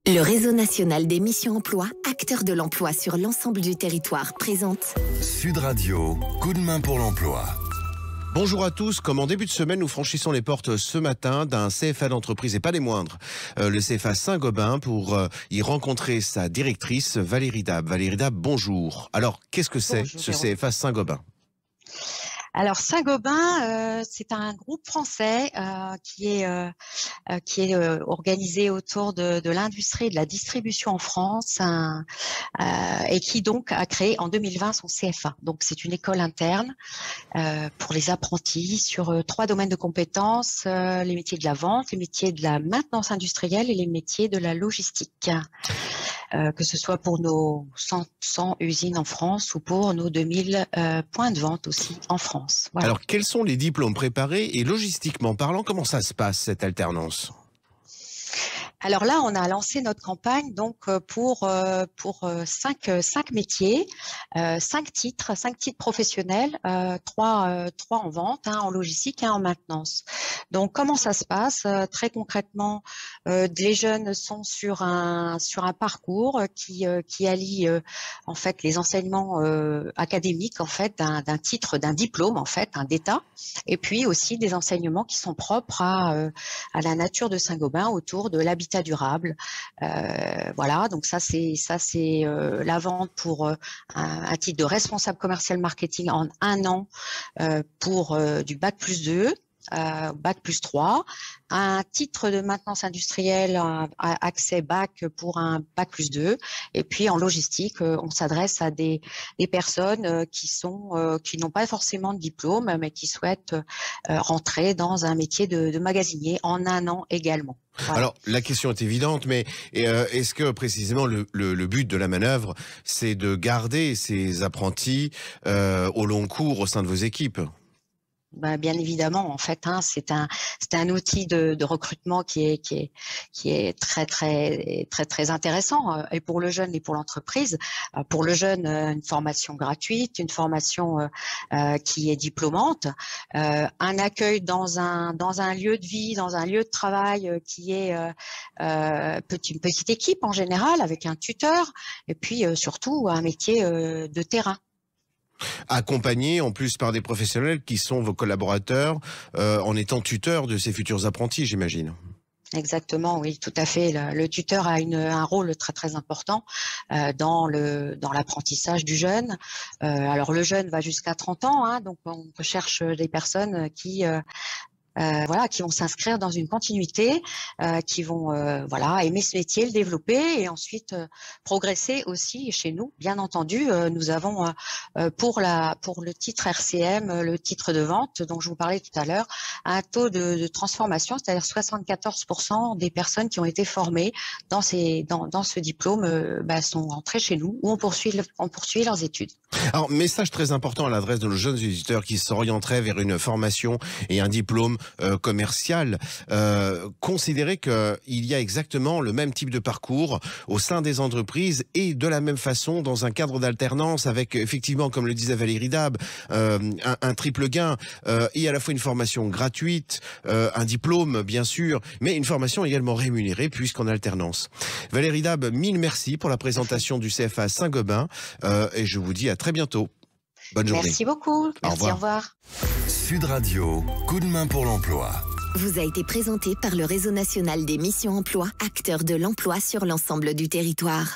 Le réseau national des missions emploi, acteur de l'emploi sur l'ensemble du territoire, présente Sud Radio, coup de main pour l'emploi. Bonjour à tous, comme en début de semaine, nous franchissons les portes ce matin d'un CFA d'entreprise et pas des moindres, le CFA Saint-Gobain, pour y rencontrer sa directrice Valérie Dab. Valérie Dab, bonjour. Alors, qu'est-ce que c'est ce CFA Saint-Gobain ? Alors Saint-Gobain, c'est un groupe français qui est organisé autour de l'industrie et de la distribution en France et qui donc a créé en 2020 son CFA. Donc c'est une école interne pour les apprentis sur 3 domaines de compétences, les métiers de la vente, les métiers de la maintenance industrielle et les métiers de la logistique. Que ce soit pour nos 100 usines en France ou pour nos 2000 points de vente aussi en France. Voilà. Alors, quels sont les diplômes préparés et logistiquement parlant, comment ça se passe cette alternance ? Alors là, on a lancé notre campagne donc pour 5 métiers, 5 titres professionnels, 3 en vente, en logistique et en maintenance. Donc comment ça se passe très concrètement? Les jeunes sont sur un parcours qui allie en fait les enseignements académiques en fait d'un titre, d'un diplôme en fait, d'État, et puis aussi des enseignements qui sont propres à la nature de Saint-Gobain autour de l'habitat durable. Voilà, donc ça c'est la vente pour un titre de responsable commercial marketing en 1 an pour du bac+2. bac+3, un titre de maintenance industrielle, accès bac pour un bac+2, et puis en logistique, on s'adresse à des personnes qui n'ont pas forcément de diplôme, mais qui souhaitent rentrer dans un métier de magasinier en 1 an également. Voilà. Alors, la question est évidente, mais est-ce que précisément le but de la manœuvre, c'est de garder ces apprentis au long cours au sein de vos équipes ? Bien évidemment, en fait, c'est un outil de recrutement qui est très intéressant, et pour le jeune et pour l'entreprise. Pour le jeune, une formation gratuite, une formation qui est diplômante, un accueil dans un lieu de vie, dans un lieu de travail qui est une petite équipe en général avec un tuteur, et puis surtout un métier de terrain. Accompagnés en plus par des professionnels qui sont vos collaborateurs en étant tuteurs de ces futurs apprentis, j'imagine. Exactement, oui, tout à fait. Le tuteur a un rôle très important dans l'apprentissage du jeune. Alors le jeune va jusqu'à 30 ans, donc on cherche des personnes qui vont s'inscrire dans une continuité, qui vont aimer ce métier, le développer et ensuite progresser aussi chez nous. Bien entendu, nous avons pour le titre RCM, le titre de vente dont je vous parlais tout à l'heure, un taux de transformation, c'est-à-dire 74% des personnes qui ont été formées dans ce diplôme sont rentrées chez nous ou on poursuit leurs études. Alors, message très important à l'adresse de nos jeunes éditeurs qui s'orienteraient vers une formation et un diplôme commercial. Considérez qu'il y a exactement le même type de parcours au sein des entreprises et de la même façon dans un cadre d'alternance avec effectivement, comme le disait Valérie Dab, un triple gain et à la fois une formation gratuite, un diplôme bien sûr, mais une formation également rémunérée puisqu'en alternance. Valérie Dab, mille merci pour la présentation du CFA Saint-Gobain et je vous dis à très bientôt. Bonne journée. Merci beaucoup. Merci, au revoir. Sud Radio, coup de main pour l'emploi. Vous a été présenté par le réseau national des missions emploi, acteur de l'emploi sur l'ensemble du territoire.